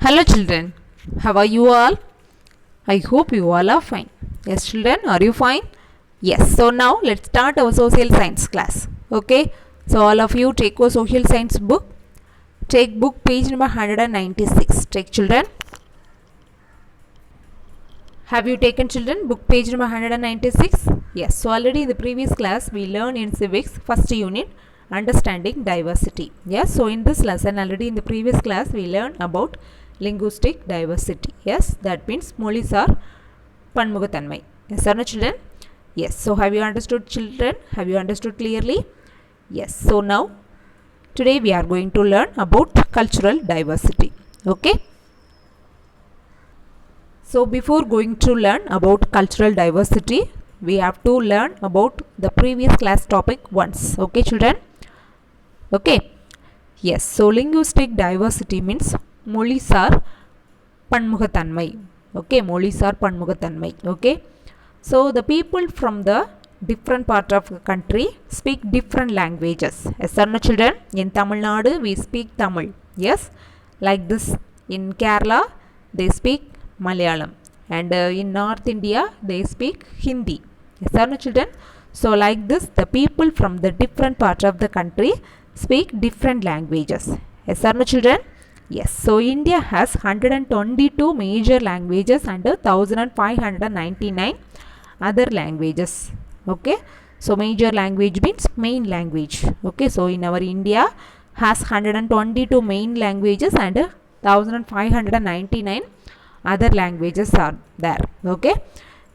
Hello children, how are you all? I hope you all are fine. Yes children, are you fine? Yes, so now let's start our social science class. Okay, so all of you take your social science book. Take book page number 196. Take children. Have you taken children book page number 196? Yes, so already in the previous class we learned in civics first unit understanding diversity. Yes, so in this lesson already in the previous class we learned about linguistic diversity. Yes, that means Molisar Panmugathanmai. Yes or no children? Yes, so have you understood children? Have you understood clearly? Yes, so now today we are going to learn about cultural diversity. Okay. So before going to learn about cultural diversity, we have to learn about the previous class topic once. Okay children? Okay. Yes. So linguistic diversity means Molisar Panmugathanmai. Okay. Molisar Panmugathanmai. Okay. So the people from the different part of the country speak different languages. Yes or no children? In Tamil Nadu we speak Tamil. Yes. Like this in Kerala they speak Malayalam, and in North India they speak Hindi. Yes or no children? So like this the people from the different part of the country speak different languages. Yes or no children? Yes. So India has 122 major languages and 1599 other languages. Okay. So major language means main language. Okay. So in our India has 122 main languages and 1599 other languages are there. Okay.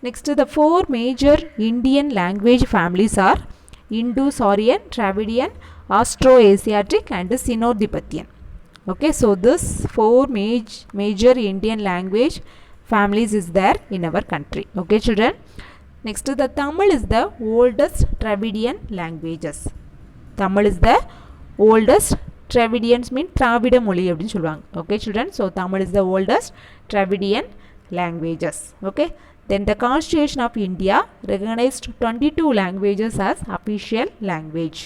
Next, the four major Indian language families are Indus-Aryan, Dravidian, Austro-Asiatic and Sino-Tibetan. Okay. So this four major Indian language families is there in our country. Okay children. Next, the Tamil is the oldest Dravidian languages. Tamil is the oldest. Dravidians mean Dravida Moli அப்படினு சொல்வாங்க. Okay children, so Tamil is the oldest Dravidian languages. Okay, then the Constitution of India recognized 22 languages as official language.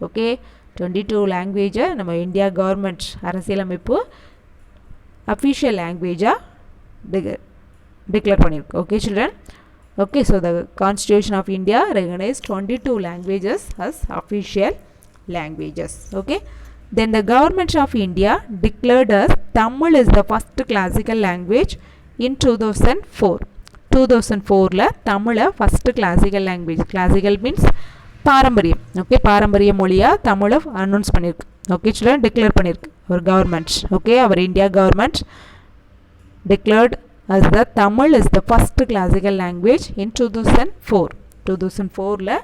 Okay, 22 languages நம்ம India government அரசியலமைப்பு official language declare பண்ணிருக்கு. Okay children, okay, so the Constitution of India recognized 22 languages as official languages. Okay, then the government of India declared as Tamil is the first classical language in 2004. 2004 la Tamil first classical language. Classical means பாரம்பரியம். Okay, பாரம்பரிய மொழியா தமிழை announce பண்ணிருக்கு. Okay children, declare பண்ணிருக்கு our government. Okay, our India government declared as the Tamil is the first classical language in 2004. 2004 la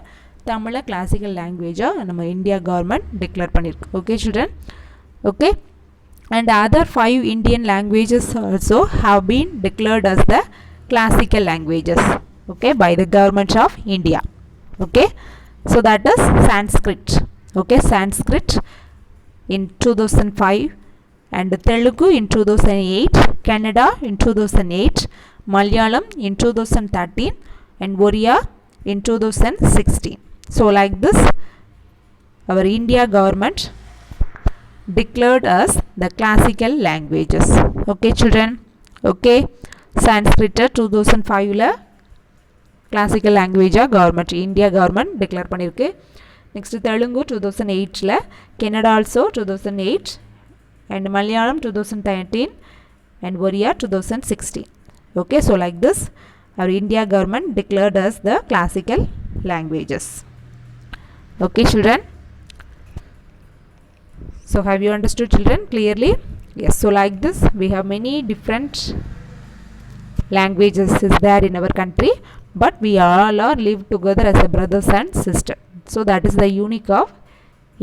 Tamil classical language நம்ம India government declare பண்ணிருக்கு. Okay children, okay, and other 5 Indian languages also have been declared as the classical languages, okay, by the government of India. Okay, so that is Sanskrit. Okay, Sanskrit in 2005 and Telugu in 2008, Kannada in 2008, Malayalam in 2013 and Oriya in 2016. So like this our India government declared as the classical languages. Okay children, okay, Sanskrit 2005 la classical language government India government declare பண்ணிருக்கு. Next Telugu 2008 la, Kannada also 2008 and Malayalam 2013 and Oriya 2016. Okay, so like this our India government declared as the classical languages. Okay children, so have you understood children clearly? Yes, so like this we have many different languages is there in our country, but we all are live together as a brothers and sisters. So that is the unique of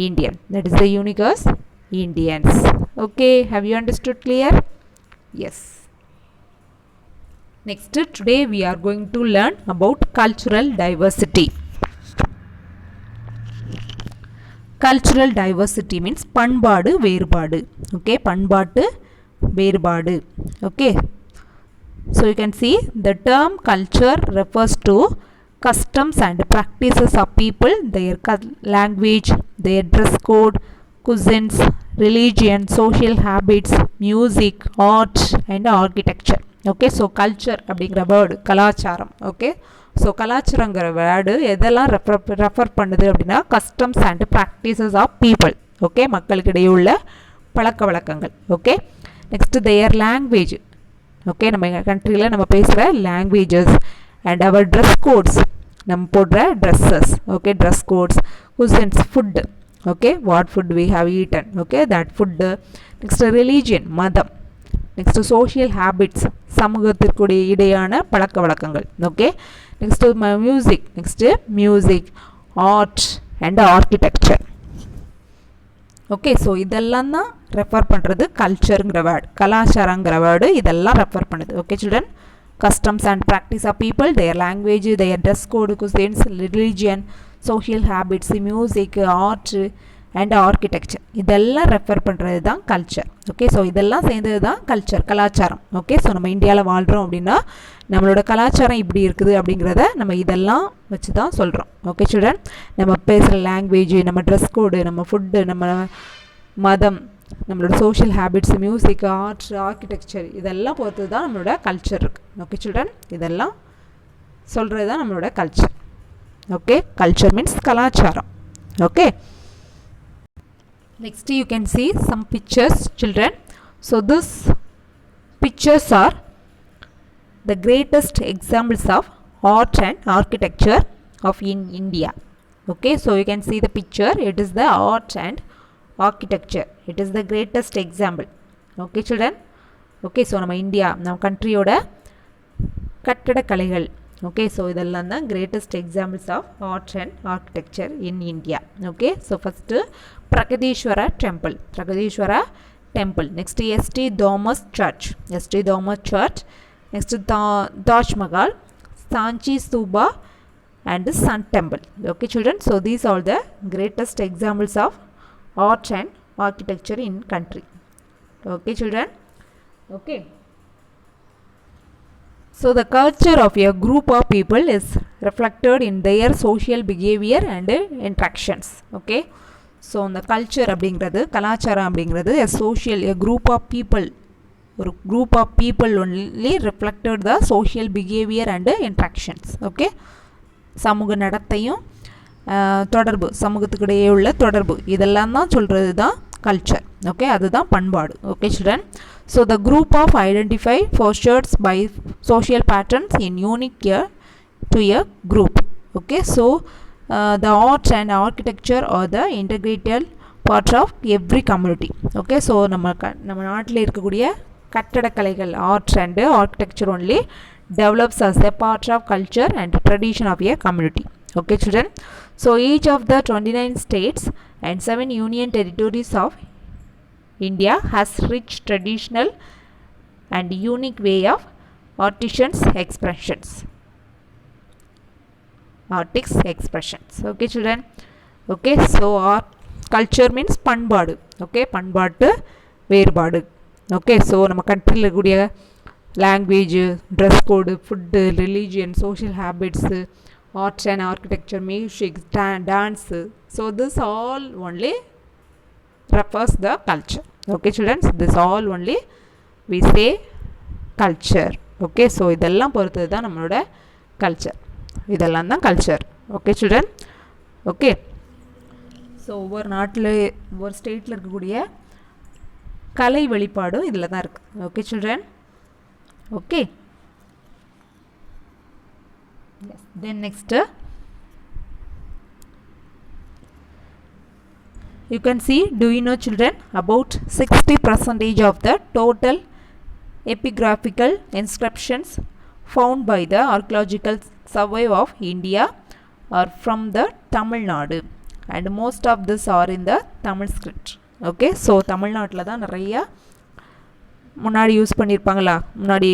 Indian. That is the unique as Indians. Okay, have you understood clear? Yes. Next, today we are going to learn about cultural diversity. Cultural diversity means பண்பாடு வேறுபாடு. Okay, பண்பாட்டு வேறுபாடு. Okay, so you can see the term culture refers to customs and practices of people, their language, their dress code, cuisines, religion, social habits, music, art and architecture. Okay so culture அப்படிங்கிற word கலாச்சாரம். Okay so கலாச்சாரங்கிற word எதெல்லாம் refer பண்ணுது அப்படின்னா customs and practices of people. Okay மக்களுக்கு இடையே உள்ள பழக்க வழக்கங்கள். Okay next their language. Okay நம்ம கண்ட்ரியில் நம்ம பேசுகிற languages and our dress codes நம்ம போடுற dresses. Okay dress codes, cuisines, food. Okay what food we have eaten. Okay that food. Next religion மதம். நெக்ஸ்ட் சோஷியல் ஹேபிட்ஸ் சமூகத்திற்குடைய இடையான பழக்க வழக்கங்கள். Okay next music. Next music, art and architecture. Okay so இதெல்லாம் தான் refer பண்ணுறது கல்ச்சருங்கிற word, கலாச்சாரங்கிற வேர்டு இதெல்லாம் ரெஃபர் பண்ணுது. Okay children, customs and practice of people, their language, their dress code, cuisines, religion, social habits, music, art and architecture இதெல்லாம் refer பண்ணுறது தான் கல்ச்சர். ஓகே ஸோ இதெல்லாம் சேர்ந்தது தான் கல்ச்சர், கலாச்சாரம். ஓகே ஸோ நம்ம இந்தியாவில் வாழ்கிறோம் அப்படின்னா நம்மளோட கலாச்சாரம் இப்படி இருக்குது அப்படிங்கிறத நம்ம இதெல்லாம் வச்சு தான் சொல்கிறோம். ஓகே சில்ட்ரன், நம்ம பேசுகிற லாங்குவேஜ், நம்ம ட்ரெஸ் கோடு, நம்ம ஃபுட்டு, நம்ம மதம், நம்மளோட social habits, music, art, architecture இதெல்லாம் பொறுத்து தான் நம்மளோட கல்ச்சர் இருக்குது. ஓகே சில்ட்ரன், இதெல்லாம் சொல்கிறது தான் நம்மளோட கல்ச்சர். ஓகே கல்ச்சர் மீன்ஸ் கலாச்சாரம். Okay next you can see some pictures children. So this pictures are the greatest examples of art and architecture of in India. Okay so you can see the picture, it is the art and architecture, it is the greatest example. Okay children, okay so நம்ம India நம்ம கண்ட்ரியோட கட்டடக்கலைகள். Okay so இதெல்லாம் தான் greatest examples of art and architecture in India. Okay so first Brihadeeswara temple, Brihadeeswara temple. Next ST Thomas church, ST Thomas church. Next Taj Mahal, Sanchi stupa and Sun Temple. Okay children, so these are the greatest examples of art and architecture in country. Okay children, okay. So the culture of a group of people is reflected in their social behavior and interactions. Okay, so the culture அப்படிங்கிறது கலாச்சாரம் அப்படிங்கிறது a social, a group of people, ஒரு group of people only reflected the social behavior and interactions. Okay, சமூக நடத்தையும் தொடர்பு, சமூகத்துக்கிடையே உள்ள தொடர்பு இதெல்லாம் தான் சொல்கிறது தான் கல்ச்சர். ஓகே அதுதான் பண்பாடு. Okay children, so the group of identify for shirts by social patterns in unique to a group. Okay so the art and architecture are the integrated part of every community. Okay so நம்ம நாட்டில் இருக்கக்கூடிய கட்டடக்கலைகள் art and architecture only develops as a part of culture and tradition of a community. Okay children, so each of the 29 states and 7 union territories of India has rich traditional and unique way of artisans expressions, artists expressions. Okay children, okay so art culture means பண்பாடு. Okay பண்பாட்டு வேறுபாடு. Okay so நம்ம கண்ட்ரியில் இருக்கக்கூடிய language, dress code, food, religion, social habits, arts and architecture, music, dance, so this all only refers the culture. Okay childrens, this all only we say culture. Okay so இதெல்லாம் பொறுத்தது தான் நம்மளோட culture, இதெல்லாம் தான் culture. Okay children, okay so ஒவ்வொரு நாட்டில் ஒவ்வொரு ஸ்டேட்டில் இருக்கக்கூடிய கலை வெளிப்பாடும் இதில் தான் இருக்குது. Okay children, okay yes. Then next you can see, do you know children, about 60% of the total epigraphical inscriptions found by the archaeological survey of India are from the Tamil Nadu and most of this are in the Tamil script. Okay so Tamil Nadu la dhaan nariya முன்னாடி use பண்ணியிருப்பாங்களா, முன்னாடி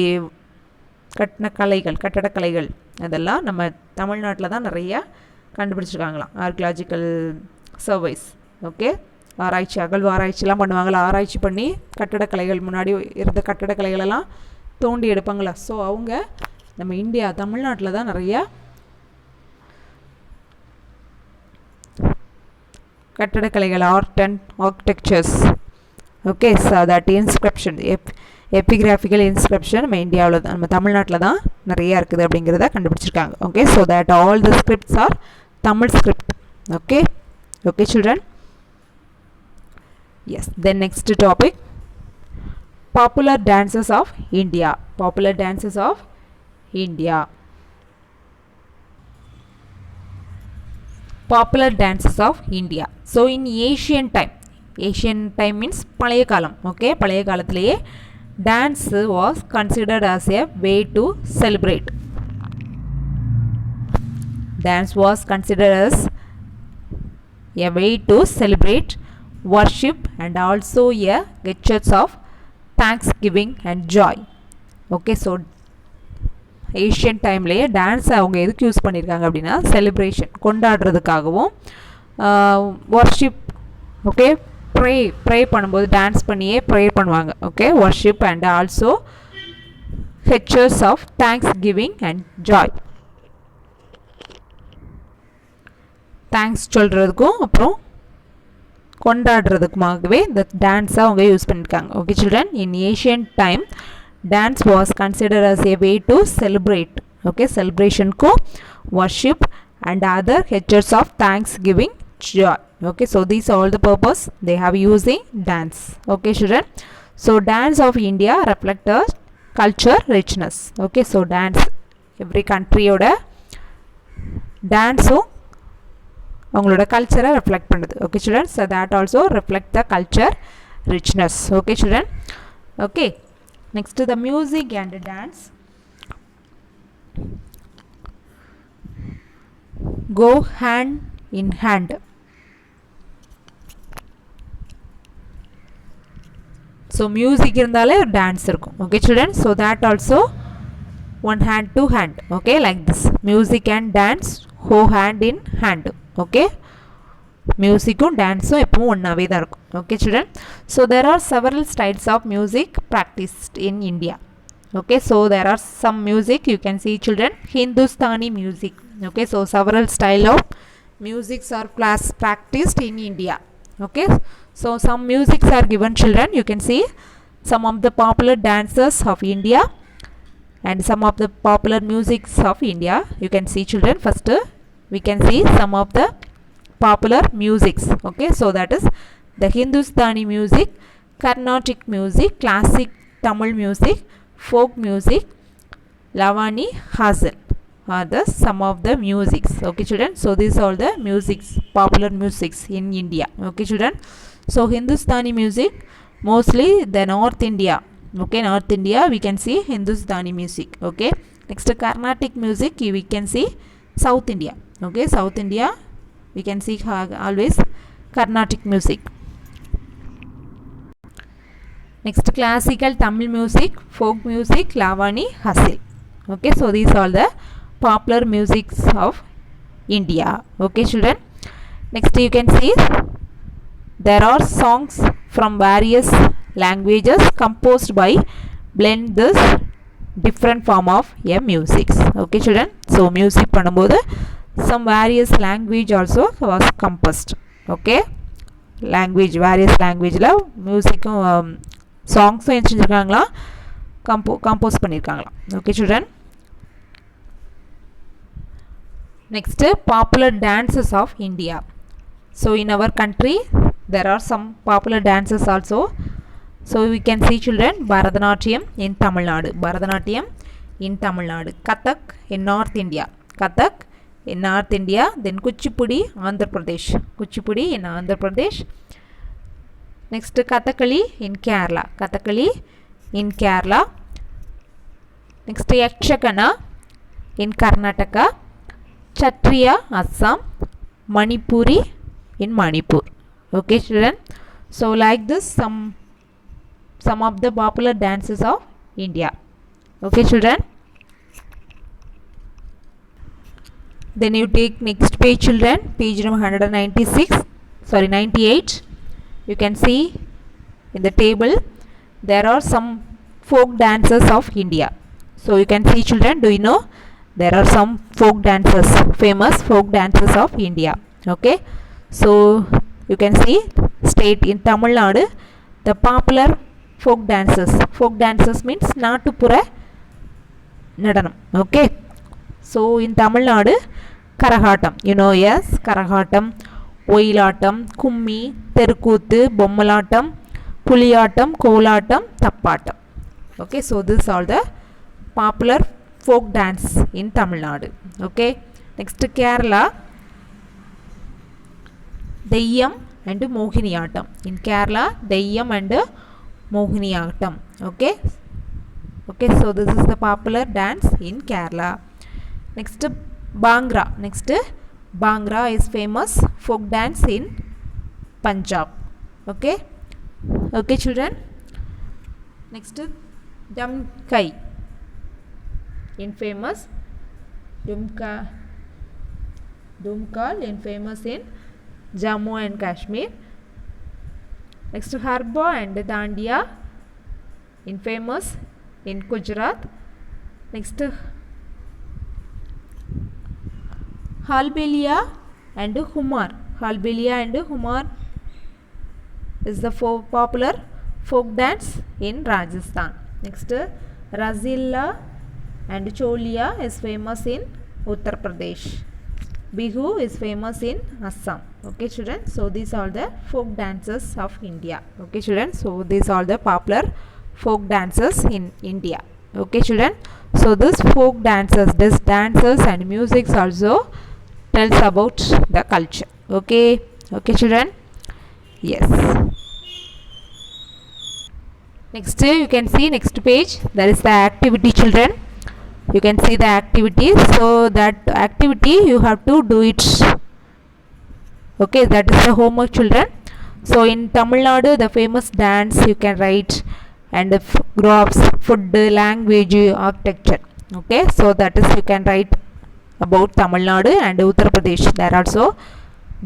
கட்டின கலைகள், கட்டடக்கலைகள் அதெல்லாம் நம்ம தமிழ்நாட்டில் தான் நிறையா கண்டுபிடிச்சிருக்காங்களாம். Archaeological சர்வைஸ். Okay ஆராய்ச்சி, அகழ்வாராய்ச்சிலாம் பண்ணுவாங்களா, ஆராய்ச்சி பண்ணி கட்டடக்கலைகள் முன்னாடி இருந்த கட்டடக்கலைகளெல்லாம் தோண்டி எடுப்பாங்களா. ஸோ அவங்க நம்ம இந்தியா தமிழ்நாட்டில் தான் நிறையா கட்டடக்கலைகள், art and architectures okay, so that inscription epigraphical inscription நம்ம இந்தியாவில் தான் நம்ம தமிழ்நாட்டில் தான் நிறையா இருக்குது அப்படிங்கிறத கண்டுபிடிச்சிருக்காங்க. okay, so that all the scripts are Tamil script. okay, okay children. yes, then next topic, popular dances of India. popular dances of India. popular dances of India. so in ancient time means பழைய காலம். okay, பழைய காலத்திலேயே dance was considered as a way to celebrate. dance was considered as a way to celebrate, worship, and also a gesture of thanksgiving and joy. okay, so Asian டைம்லேயே dance அவங்க எதுக்கு use பண்ணியிருக்காங்க அப்படின்னா celebration கொண்டாடுறதுக்காகவும், worship, okay, pray பண்ணும்போது dance பண்ணியே pray பண்ணுவாங்க. Okay, worship and also gestures of thanksgiving and joy, thanks சொல்கிறதுக்கும் அப்புறம் கொண்டாடுறதுக்குமாகவே இந்த டான்ஸை அவங்க யூஸ் பண்ணியிருக்காங்க. Okay children, in Asian time dance was considered as a way to celebrate. okay, celebration ko worship and other gestures of thanksgiving, joy. okay, so these are all the purpose they have using dance. okay children, so dance of India reflect a culture richness. okay, so dance every country oda dance avangaloda culture reflect பண்ணுது. okay children, so that also reflect the culture richness. okay children, okay, next to the music and dance go hand in hand. so music irundale dance irukum. okay children, so that also one hand to hand. okay, like this music and dance go hand in hand. okay, மியூசிக்கும் டான்ஸும் எப்பவும் ஒன்றாவே தான் இருக்கும். Okay children, so there are several styles of music practised in India. Okay, so there are some music you can see children, Hindustani music. okay, so several style of musics are practiced in India. okay, so some musics are given children, you can see some of the popular dances of India and some of the popular musics of India. you can see children, first we can see some of the popular musics. okay, so that is the Hindustani music, Carnatic music, classic Tamil music, folk music, Lavani, Hazel are the some of the musics. okay children, so these are all the musics, popular musics in India. okay children, so Hindustani music mostly the North India. okay, North India we can see Hindustani music. okay, next Carnatic music we can see South India. okay, South India we can see always Carnatic music. next classical Tamil music, folk music, Lavani, Hasil. okay, so these are the popular musics of India. okay children, next you can see there are songs from various languages composed by blend this different form of a musics. okay children, so music பண்ணும்போது some various language also was composed. okay, language various language la music songs என்ன செஞ்சிருக்காங்களா, compose பண்ணியிருக்காங்களா. okay children, next popular dances of India. so in our country there are some popular dances also. so we can see children, Bharatanatyam in Tamil Nadu, Bharatanatyam in Tamil Nadu, Kathak in North India, Kathak in North India, then Kuchipudi, Andhra Pradesh, Kuchipudi in Andhra Pradesh. next Kathakali in Kerala, Kathakali in Kerala. next Yakshagana in Karnataka, Chatriya Assam, Manipuri in Manipur. okay children, so like this some of the popular dances of India. okay children, then you take next page children, page number 98. you can see in the table there are some folk dances of India. so you can see children, do you know there are some folk dances, famous folk dances of India. okay, so you can see state in Tamil Nadu the popular folk dances means நாட்டுப்புற நடனம். Okay, so in Tamil Nadu, Karakattam, you know, yes, கரகாட்டம், ஒயிலாட்டம், கும்மி, தெருக்கூத்து, பொம்மலாட்டம், புலியாட்டம், கோலாட்டம், தப்பாட்டம். Okay, so this are the popular folk dance in Tamil Nadu. Okay, next Kerala, Deyyam and Mohiniyattam. In Kerala, Deyyam and Mohiniyattam. Okay, okay, so this is the popular dance in Kerala. Next Bhangra. Next Bhangra is famous folk dance in Punjab. Okay, okay children. Next Dumkai, infamous Dumkal, infamous in Jammu and Kashmir. Next Harba and Dandiya, infamous in Gujarat. Next Halbelia and Humar. Halbelia and Humar is the popular folk dance in Rajasthan. Next Razilla and Cholia is famous in Uttar Pradesh. Bihu is famous in Assam. Okay children, so these are the folk dances of India. Okay children, so these are the popular folk dances in India. Okay children, so this folk dances, this dances and music also tells about the culture. Okay, okay children, yes. Next you can see next page, there is the activity children. You can see the activity, so that activity you have to do it. Okay, that is the homework children. So in Tamil Nadu, the famous dance you can write, and the crops, food, language, architecture. Okay, so that is you can write about Tamil Nadu and Uttar Pradesh. There are also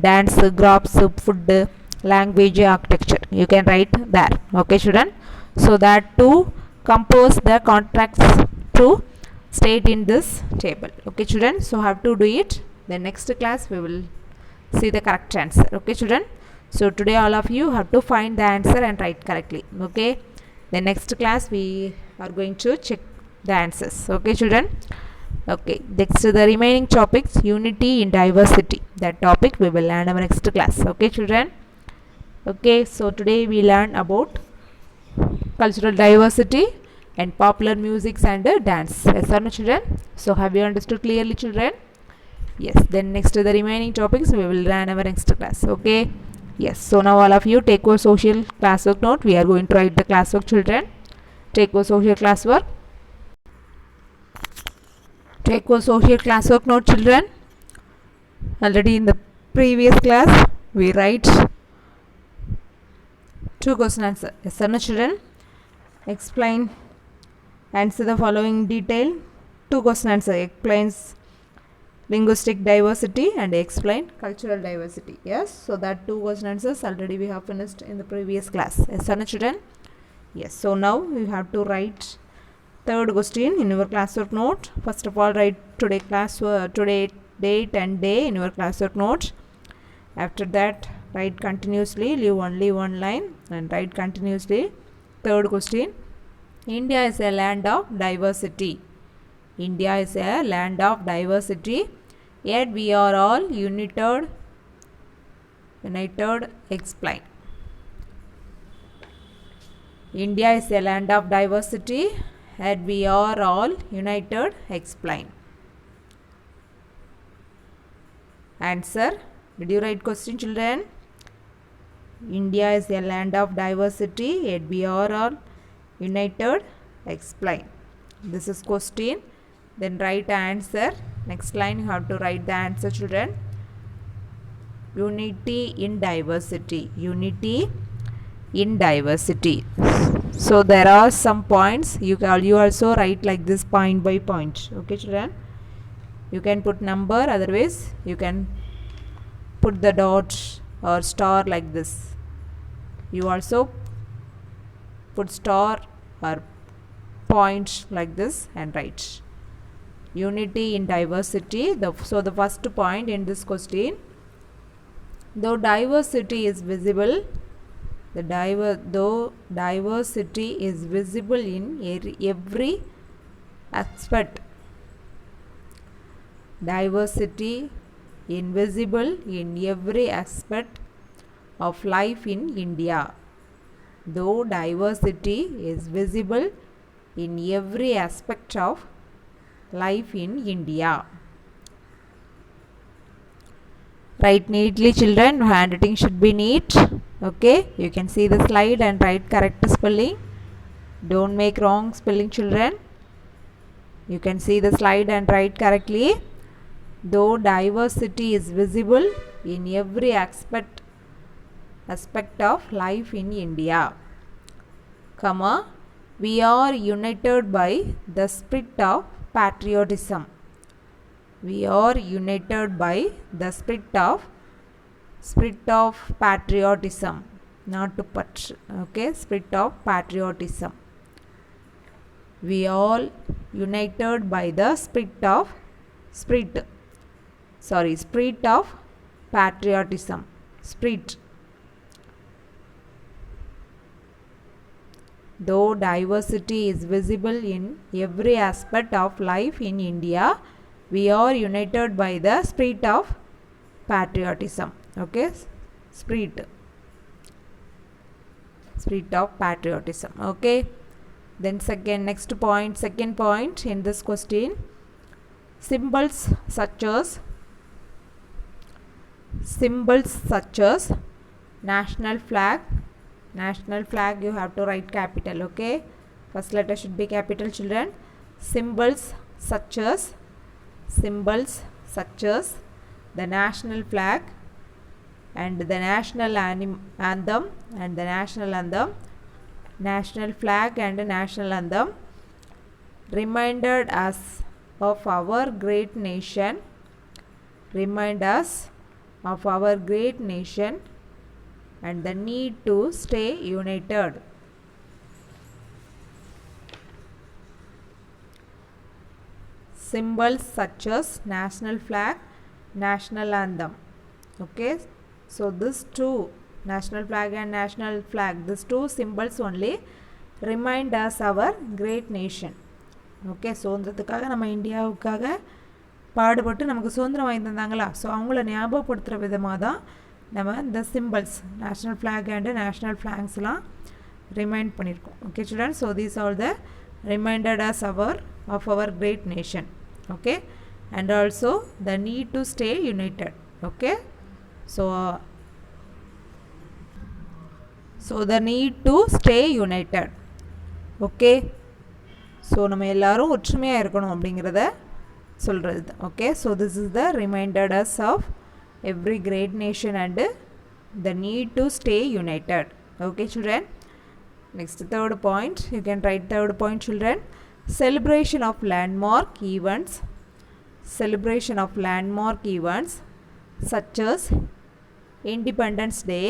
dance, crops, food, language, architecture. You can write there. Okay children, so that to compose the contracts to state in this table. Okay children, so have to do it. Then next class we will see the correct answer. Okay children, so today all of you have to find the answer and write correctly. Okay, the next class we are going to check the answers. Okay children, okay, next the remaining topics, unity in diversity, that topic we will learn our next class. Okay children, okay, so today we learn about cultural diversity and popular music and dance. Yes or no children? So have you understood clearly children? Yes, then next the remaining topics we will learn our next class. Okay, yes, so now all of you take your social classwork note. We are going to write the classwork children. Take your social classwork. Take your social classwork note children. Already in the previous class we write 2 question answer. Yes or no children? Explain, answer the following detail. 2 question answer, explains linguistic diversity and explain cultural diversity. Yes, so that 2 question answers already we have finished in the previous class. Yes or no children? Yes, so now we have to write 3rd question in your classwork note. First of all, write today today date and day in your classwork note. After that, write continuously, leave only one line and write continuously. 3rd question, India is a land of diversity. India is a land of diversity, yet we are all united. Explain. India is a land of diversity, yet we are all united. Explain. Answer. Did you write question children? India is a land of diversity, yet we are all united. Explain. This is question. Then write answer. Next line you have to write the answer children. Unity in diversity. Unity in diversity. So there are some points. You also write like this point by point. Okay children. You can put number, otherwise you can put the dot or star like this. You also put star or point like this and write unity in diversity. So the first point in this question, though diversity is visible, though diversity is visible in every aspect. Diversity invisible in every aspect of life in India. Though diversity is visible in every aspect of life in India. Write neatly, children. Handwriting should be neat. Okay, you can see the slide and write correct spelling. Don't make wrong spelling, children. You can see the slide and write correctly. Though diversity is visible in every aspect of life in India, comma, we are united by the spirit of patriotism. We are united by the spirit of patriotism, not to put. Okay, spirit of patriotism. We all united by the spirit of patriotism. Spirit. Though diversity is visible in every aspect of life in India, we are united by the spirit of patriotism. Okay, spirit of patriotism. Okay, then next point, second point in this question, symbols such as national flag. National flag, you have to write capital. Okay, first letter should be capital, children. Symbols such as the national flag and the national anthem and the national anthem. National flag and national anthem reminded us of our great nation. Remind us of our great nation and the need to stay united. Symbols such as national flag, national anthem. Okay, so these two, national flag and national flag, these two symbols only remind us our great nation. Okay, சுதந்திரத்துக்காக நம்ம இந்தியாவுக்காக பாடுபட்டு நமக்கு சுதந்திரம் வாங்கி தந்தாங்களா, so அவங்கள ஞாபகப்படுத்துகிற விதமாக தான் நம்ம இந்த symbols national flag and national ஃப்ளாக்ஸ்லாம் ரிமைண்ட் பண்ணியிருக்கோம். Okay children, so these are the reminded as of our great nation. Okay, and also the need to stay united. Okay, so the need to stay united. Okay, so நம்ம எல்லாரும் ஒற்றுமையாக இருக்கணும் அப்படிங்கிறத சொல்கிறது. Okay, so this is the reminded us of every great nation and the need to stay united. Okay children, next third point, you can write third point, children. Celebration of landmark events. Celebration of landmark events such as Independence Day.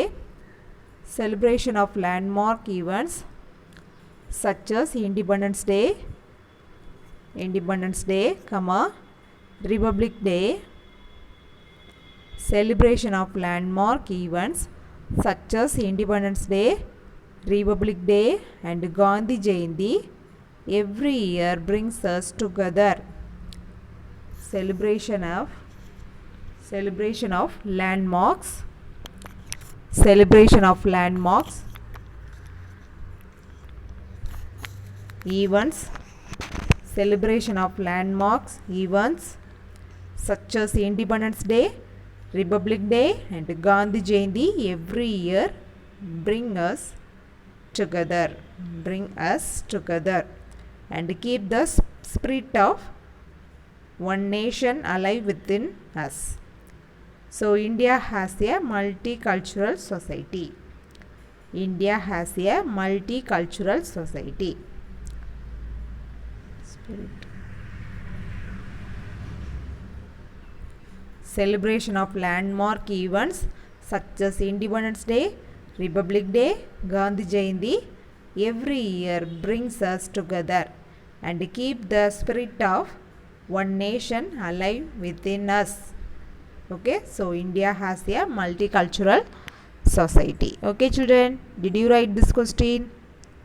Celebration of landmark events such as Independence Day, comma, Republic Day. Celebration of landmark events such as Independence Day, Republic Day and Gandhi Jayanti every year brings us together. Celebration of landmarks. Celebration of landmarks events. Celebration of landmarks events such as Independence Day, Republic Day and Gandhi Jayanti every year bring us together and keep the spirit of one nation alive within us. So India has a multicultural society. India has a multicultural society. Celebration of landmark events such as Independence Day, Republic Day, Gandhi Jayanti every year brings us together and keep the spirit of one nation alive within us. Okay, so India has a multicultural society. Okay children, did you write this question?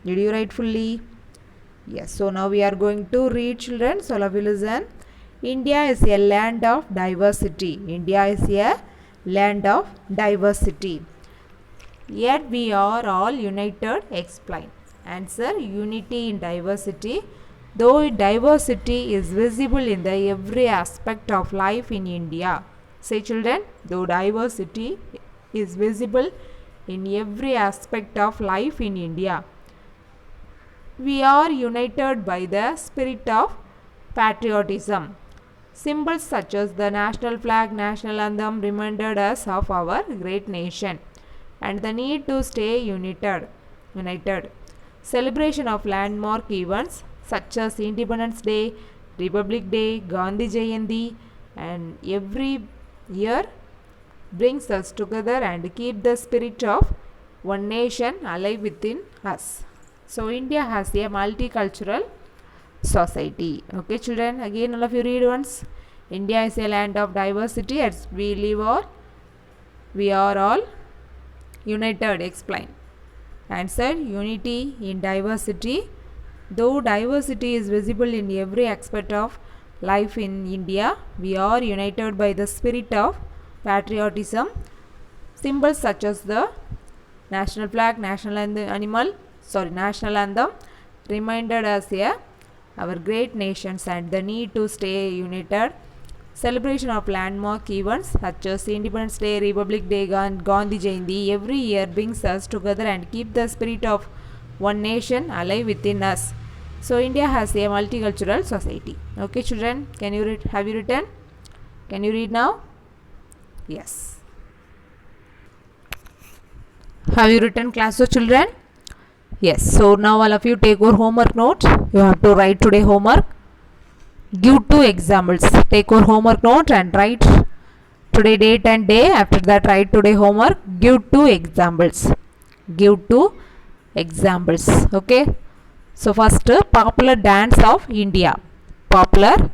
Did you write fully? Yes. So now we are going to read children. So all of you listen. India is a land of diversity. India is a land of diversity. Yet we are all united. Explain. Answer: unity in diversity. Though diversity is visible in the every aspect of life in India. Say children, though diversity is visible in every aspect of life in India, we are united by the spirit of patriotism. Symbols such as the national flag, national anthem reminded us of our great nation and the need to stay united. Celebration of landmark events such as Independence Day, Republic Day, Gandhi Jayanti, and every year brings us together and keep the spirit of one nation alive within us. So India has a multicultural society. Okay children, again all of you read once. India is a land of diversity as we are all united. Explain. Answer: unity in diversity. Though diversity is visible in every aspect of life in India, we are united by the spirit of patriotism. Symbols such as the national flag, national anthem reminded us our great nations and the need to stay united. Celebration of landmark events such as Independence Day, Republic Day, Gandhi Jayanti every year brings us together and keep the spirit of one nation alive within us. So India has a multicultural society. Okay children, can you read? Have you written? Can you read now? Yes. Have you written, class of children? Yes. So now all of you take your homework note. You have to write today homework. Give 2 examples. Take your homework note and write today date and day. After that write today homework. Give 2 examples. Give 2 examples. Okay. So first, popular dance of India. Popular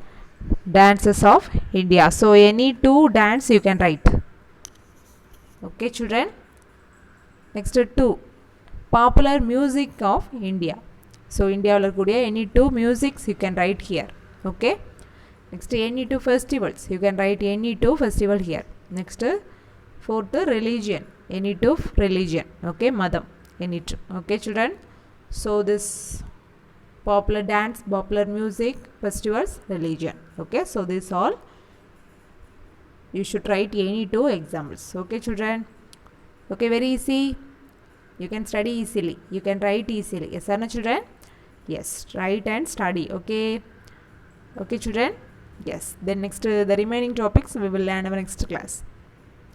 dances of India. So any 2 dance you can write. Okay children. Next 2. Popular music of India. So India any 2 musics you can write here. Okay. Next, any 2 festivals. You can write any 2 festival here. Next, 4th, religion. Any 2 religion. Okay, madam. Any 2. Okay, children. So this popular dance, popular music, festivals, religion. Okay, so this all you should write any 2 examples. Okay, children. Okay, very easy. You can study easily. You can write easily. Yes or no, children? Yes, write and study. Okay. Okay children. Yes. Then next the remaining topics we will learn in our next class.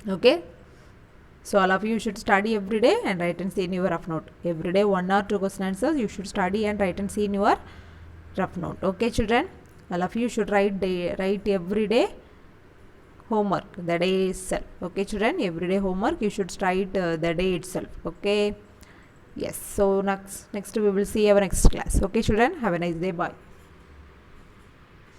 Okay. So all of you should study every day and write and see in your rough note. Every day 1 or 2 question answers you should study and write and see in your rough note. Okay children. All of you should write every day homework the day itself. Okay children. Every day homework you should write the day itself. Okay. Yes. So next we will see our next class. Okay children. Have a nice day. Bye.